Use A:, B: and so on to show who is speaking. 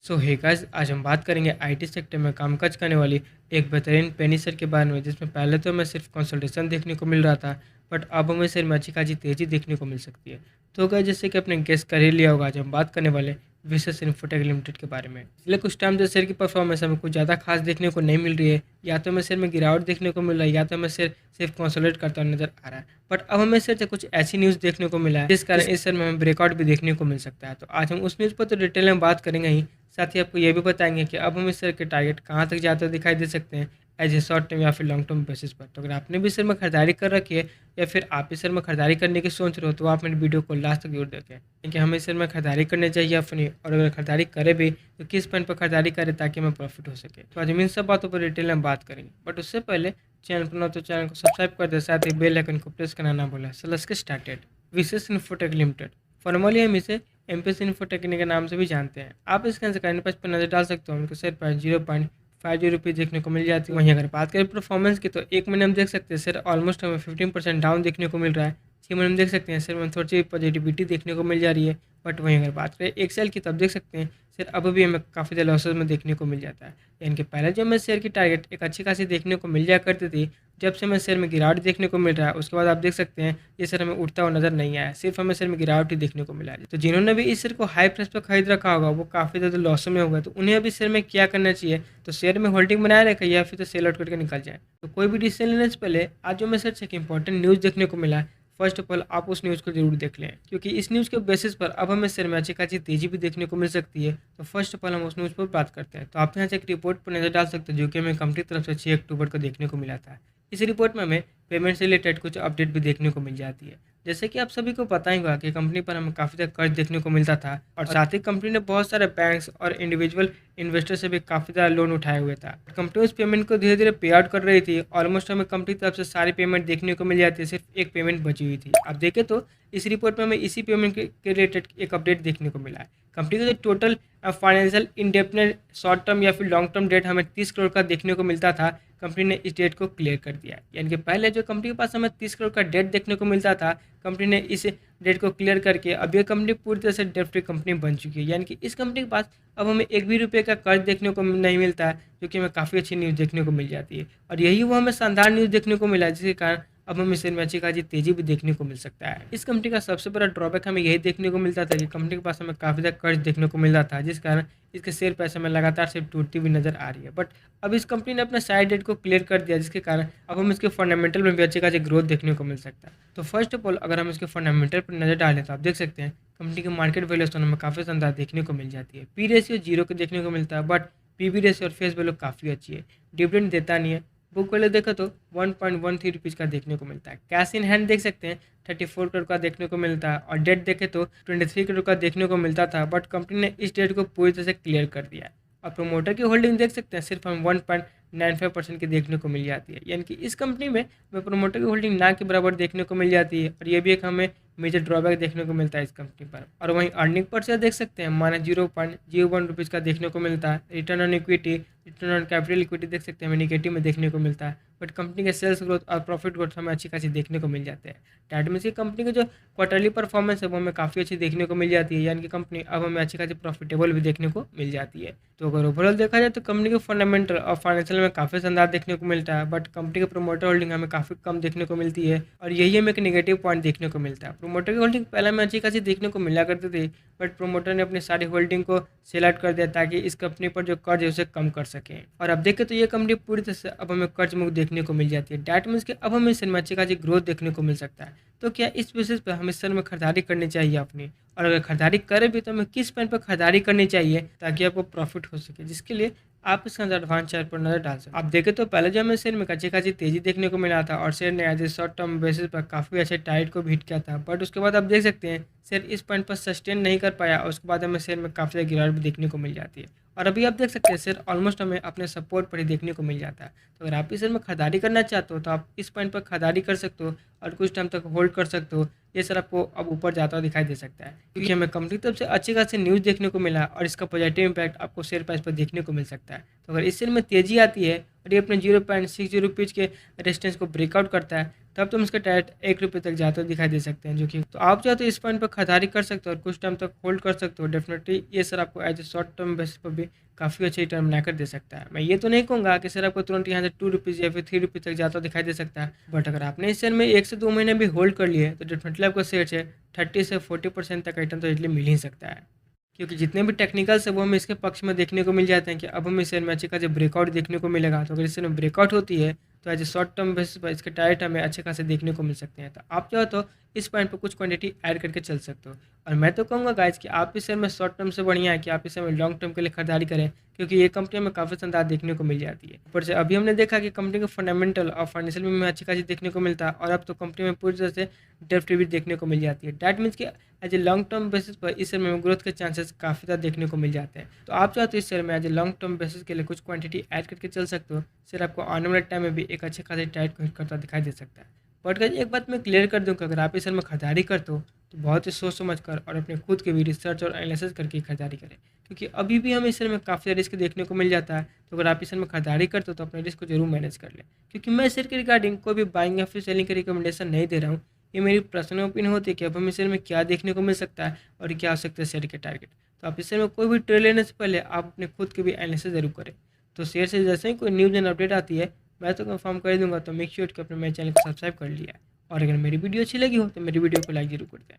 A: सो hey guys, आज हम बात करेंगे आईटी सेक्टर में कामकाज करने वाली एक बेहतरीन पेनी सर के बारे में, जिसमें पहले तो हमें सिर्फ कंसल्टेशन देखने को मिल रहा था, बट अब हमें सर में अच्छी खासी तेज़ी देखने को मिल सकती है। तो गाइस, जैसे कि आपने गेस कर ही लिया होगा, आज हम बात करने वाले विशेष इन्फोटेक लिमिटेड के बारे में। पिछले कुछ टाइम से शेयर की परफॉर्मेंस हमें कुछ ज़्यादा खास देखने को नहीं मिल रही है, या तो हमें शेयर में गिरावट देखने को मिल रहा है, या तो हमें शेयर सिर्फ कंसोलिडेट करता हुआ नजर आ रहा है। बट अब हमें शेयर से कुछ ऐसी न्यूज़ देखने को मिला है जिस कारण इस शेयर में हमें ब्रेकआउट भी देखने को मिल सकता है। तो आज हम उस न्यूज़ पर तो डिटेल में बात करेंगे ही, साथ ही आपको ये भी बताएँगे कि अब हम इस शेयर के टारगेट कहाँ तक जाते हुए दिखाई दे सकते हैं, एज़ ए शॉर्ट टर्म या फिर लॉन्ग टर्म बेसिस पर। तो अगर आपने भी शेयर में खरीदारी कर रखी है, या फिर आप इस शेयर में खरीदारी करने की सोच रहे हो, तो आप मेरी वीडियो को लास्ट तक जरूर देखें, क्योंकि हमें इस शेयर में खरीदारी करनी चाहिए या फिर नहीं, और अगर खरीदारी करें भी तो किस पॉइंट पर खरीदारी करें ताकि हमें प्रॉफिट हो सके। तो आज हम इन सब बातों पर डिटेल में बात करेंगे, बट उससे पहले चैनल पर न तो चैनल को सब्सक्राइब कर दे, साथ ही बेल आइकन को प्रेस करना ना भूलें। So let's get started. Vishesh Infotech Limited, formerly हम इसे एमपीएस इन्फोटेक के नाम से भी जानते हैं। आप इसके आंसर करंट प्राइस पर नजर डाल सकते हो, उनको शेयर प्राइस 0.50 रुपीज़ देखने को मिल जाती है। वहीं अगर बात करें परफॉर्मेंस की, तो एक महीने हम देख सकते हैं शेयर ऑलमोस्ट हमें 15% डाउन देखने को मिल रहा है। 6 महीने हम देख सकते हैं शेयर में थोड़ी सी पॉजिटिविटी देखने को मिल जा रही है। बट वहीं अगर बात करें एक सेल की, तब देख सकते हैं शेयर अब भी हमें काफ़ी ज़्यादा लॉसेज में देखने को मिल जाता है। यानी कि पहले जो हमें शेयर की टारगेट एक अच्छी खासी देखने को मिल जाया करती थी, जब से हमें शेयर में गिरावट देखने को मिल रहा है, उसके बाद आप देख सकते हैं ये शेयर हमें उठता हुआ नजर नहीं आया, सिर्फ हमें शेयर में गिरावट ही देखने को मिला है। तो जिन्होंने भी इस शेयर को हाई प्राइस पर खरीद रखा होगा, वो काफ़ी ज़्यादा लॉस में होगा। तो उन्हें अभी शेयर में क्या करना चाहिए, तो शेयर में होल्डिंग बनाए रखें या फिर तो सेल आउट करके निकल जाए। तो कोई भी डिसीजन लेने से पहले आज जो मैं शेयर से एक इंपॉर्टेंट न्यूज़ देखने को मिला है, फर्स्ट ऑफ ऑल आप उस न्यूज़ को जरूर देख लें, क्योंकि इस न्यूज़ के बेसिस पर अब हमें शेयर में अच्छी खासी तेजी भी देखने को मिल सकती है। तो फर्स्ट ऑफ ऑल हम उस न्यूज़ पर बात करते हैं। तो आप यहाँ से एक रिपोर्ट पर नजर डाल सकते हैं, जो कि हमें कंपनी की तरफ से 6 अक्टूबर को देखने को मिला था। इस रिपोर्ट में हमें पेमेंट से रिलेटेड कुछ अपडेट भी देखने को मिल जाती है। जैसे कि आप सभी को पता ही होगा कि कंपनी पर हमें काफ़ी ज़्यादा कर्ज देखने को मिलता था, और साथ ही कंपनी ने बहुत सारे बैंक्स और इंडिविजुअल इन्वेस्टर से भी काफ़ी ज़्यादा लोन उठाए हुए था। कंपनी उस पेमेंट को धीरे धीरे पे आउट कर रही थी। ऑलमोस्ट हमें कंपनी की तरफ से सारी पेमेंट देखने को मिल जाती है, सिर्फ एक पेमेंट बची हुई थी। आप देखें तो इस रिपोर्ट में हमें इसी पेमेंट के रिलेटेड एक अपडेट देखने को मिला है। कंपनी का जो total financial indebtedness short term या फिर लॉन्ग टर्म डेट हमें 30 करोड़ का देखने को मिलता था, कंपनी ने इस डेट को क्लियर कर दिया। यानी कि पहले जो कंपनी के पास हमें 30 करोड़ का डेट देखने को मिलता था, कंपनी ने इस डेट को क्लियर करके अब ये कंपनी पूरी तरह से डेट फ्री कंपनी बन चुकी है। यानी कि इस कंपनी के पास अब हमें एक भी रुपये का कर्ज देखने को नहीं मिलता है, जो कि हमें काफ़ी अच्छी न्यूज़ देखने को मिल जाती है। और यही वो हमें शानदार न्यूज़ देखने को मिला है, जिसके कारण अब हमें शेयर में अच्छी खासी तेजी भी देखने को मिल सकता है। इस कंपनी का सबसे बड़ा ड्रॉबैक हमें यही देखने को मिलता था कि कंपनी के पास हमें काफ़ी ज़्यादा कर्ज देखने को मिल रहा था, जिस कारण इसके शेयर प्राइस हमें लगातार सिर्फ टूटती हुई नजर आ रही है। बट अब इस कंपनी ने अपना साइड डेट को क्लियर कर दिया, जिसके कारण अब हम इसके फंडामेंटल में भी अच्छी खासी ग्रोथ देखने को मिल सकता है। तो फर्स्ट ऑफ ऑल अगर हम इसके फंडामेंटल पर नजर डालें, तो आप देख सकते हैं कंपनी की मार्केट वैल्यूएशन हमें काफ़ी शानदार देखने को मिल जाती है। पी रेशियो 0 के देखने को मिलता है, बट पीबी रेशियो और फेस वैल्यू काफ़ी अच्छी है। डिविडेंड देता नहीं है। बुक वैल्यू देखो तो 1.13 रुपीज़ का देखने को मिलता है। कैश इन हैंड देख सकते हैं 34 करोड़ का देखने को मिलता है, और डेट देखे तो 23 करोड़ का देखने को मिलता था, बट कंपनी ने इस डेट को पूरी तरह से क्लियर कर दिया है। और प्रोमोटर की होल्डिंग देख सकते हैं सिर्फ हम 1.95% की देखने को मिल जाती है। यानी कि इस कंपनी में प्रोमोटर की होल्डिंग ना के बराबर देखने को मिल जाती है, और ये भी एक हमें मेजर ड्रॉबैक देखने को मिलता है इस कंपनी पर। और वहीं अर्निंग पर शेयर देख सकते हैं -0.01 रुपीज़ का देखने को मिलता है। Return on equity, return on capital equity देख सकते हैं हमें निगेटिव में देखने को मिलता है, बट कंपनी के सेल्स ग्रोथ और प्रॉफिट ग्रोथ हमें अच्छी खासी देखने को मिल जाते हैं। डैट मीन्स की कंपनी की जो क्वार्टरली परफॉर्मेंस है वो हमें काफ़ी अच्छी देखने को मिल जाती है। यानी कि कंपनी अब हमें अच्छी खासी प्रॉफिटेबल भी देखने को मिल जाती है। तो अगर ओवरऑल देखा जाए तो कंपनी के फंडामेंटल और फाइनेंशियल में काफ़ी शानदार देखने को मिलता है, बट कंपनी के प्रोमोटर होल्डिंग हमें काफ़ी कम देखने को मिलती है, और यही हमें एक नेगेटिव पॉइंट देखने को मिलता है। प्रोमोटर की होल्डिंग पहले हमें अच्छी खासी देखने को मिला करती थी, बट प्रोमोटर ने अपनी सारी होल्डिंग को सेल आउट कर दिया ताकि इस कंपनी पर जो कर्ज है उसे कम कर सकें। और अब देखें तो ये कंपनी पूरी तरह से अब हमें कर्ज मुक्त देखने को मिल जाती है। डैट मीन्स कि अब हमें इस शेयर में अच्छी खासी ग्रोथ देखने को मिल सकता है। तो क्या इस बेसिस पर हमें इस शेयर में खरीदारी करनी चाहिए अपनी, और अगर खरीदारी करें भी तो हमें किस पॉइंट पर खरीदारी करनी चाहिए ताकि आपको प्रॉफिट हो सके, जिसके लिए आप इसके अंदर एडवांस चार्ट पर नजर डाल सकते हैं। आप देखें तो पहले जो हमें शेयर में अच्छी खासी तेजी देखने को मिला था, और शेयर ने as a short term basis पर काफ़ी अच्छे टाइट को भी हिट किया था, बट उसके बाद आप देख सकते हैं शेयर इस पॉइंट पर सस्टेन नहीं कर पाया, और उसके बाद हमें शेयर में काफ़ी ज़्यादा गिरावट भी देखने को मिल जाती है। और अभी आप देख सकते हैं शेयर ऑलमोस्ट हमें अपने सपोर्ट पर ही देखने को मिल जाता है। तो अगर आप इस शेयर में खरीदारी करना चाहते हो, तो आप इस पॉइंट पर खरीदारी कर सकते हो और कुछ टाइम तक होल्ड कर सकते हो। ये सर आपको अब ऊपर जाता हुआ दिखाई दे सकता है, क्योंकि हमें कंपनी की तरफ से अच्छी खासी न्यूज़ देखने को मिला, और इसका पॉजिटिव इंपैक्ट आपको शेयर प्राइस पर देखने को मिल सकता है। तो अगर इस शेयर में तेजी आती है और ये अपने 0.60 रुपीज़ के रेजिस्टेंस को ब्रेकआउट करता है, तब तुम इसका टारगेट ₹1 तक जाते हुए दिखाई दे सकते हैं, जो कि तो आप चाहो तो इस पॉइंट पर खरीदारी कर सकते हो और कुछ टाइम तक होल्ड कर सकते हो। डेफिनेटली ये सर आपको as a short term basis पर भी काफ़ी अच्छी रिटर्न बनाकर दे सकता है। मैं ये तो नहीं कहूँगा कि सर आपको तुरंत यहाँ से ₹2 या फिर ₹3 तक जाता हुआ दिखाई दे सकता है, बट अगर आपने इस शेयर में 1 से 2 महीने भी होल्ड कर लिए तो डेफिनेटली आपको शेयर से 30 से 40% तक रिटर्न तो इजीली मिल ही सकता है। क्योंकि जितने भी टेक्निकल्स है वो हमें इसके पक्ष में देखने को मिल जाते हैं कि अब हमें शेयर में अच्छे खासे ब्रेकआउट देखने को मिलेगा। तो अगर इस शेयर में ब्रेकआउट होती है तो as a short term basis पर इसके टारगेट हमें अच्छे खासे देखने को मिल सकते हैं। तो आप चाहो तो इस पॉइंट पर कुछ क्वांटिटी ऐड करके चल सकते हो। और मैं तो कहूँगा गाइज कि आप इस शेयर में शॉर्ट टर्म से बढ़िया है कि आप इस शेयर में लॉन्ग टर्म के लिए खरीदारी करें, क्योंकि ये कंपनी में काफ़ी शानदार देखने को मिल जाती है। ऊपर से अभी हमने देखा कि कंपनी का फंडामेंटल और फाइनेंशियल में अच्छी खासी देखने को मिलता है, और अब तो कंपनी में पूरी तरह से डेट फ्री भी देखने को मिल जाती है। डैट मीन्स कि as a long term basis पर इस शेयर में ग्रोथ के चांसेस काफ़ी ज़्यादा देखने को मिल जाते हैं। तो आप चाहो तो इस शेयर में as a long term basis के लिए कुछ क्वांटिटी ऐड करके चल सकते हो। शेयर आपको आने वाले टाइम में भी एक अच्छे खासे टाइट हिट करता दिखाई दे सकता है। बट गाइस एक बात मैं क्लियर कर दूं कि अगर आप इस शेयर में खरीदारी करते हो तो बहुत ही सोच समझ कर और अपने खुद के भी रिसर्च और एनालिसिस करके ही खरीदारी करें, क्योंकि अभी भी हमें इस शेयर में काफ़ी रिस्क देखने को मिल जाता है। तो अगर आप इस शेयर में खरीदारी करते हो तो अपने रिस्क को जरूर मैनेज कर लें, क्योंकि मैं शेयर के रिगार्डिंग कोई भी बाइंग या फिर सेलिंग की रिकमेंडेशन नहीं दे रहा हूँ। ये मेरी पर्सनल ओपिनियन होती है कि अब हमें शेयर में क्या देखने को मिल सकता है और क्या हो सकता है शेयर के टारगेट। तो आप इस शेयर में कोई भी ट्रेड लेने से पहले आप अपने खुद के भी एनालिसिस जरूर करें। तो शेयर से जैसे ही कोई न्यूज़ एंड अपडेट आती है मैं तो कंफर्म कर दूंगा। तो मेक श्योर कि अपने मेरे चैनल को सब्सक्राइब कर लिया है, और अगर मेरी वीडियो अच्छी लगी हो तो मेरी वीडियो को लाइक जरूर कर दें।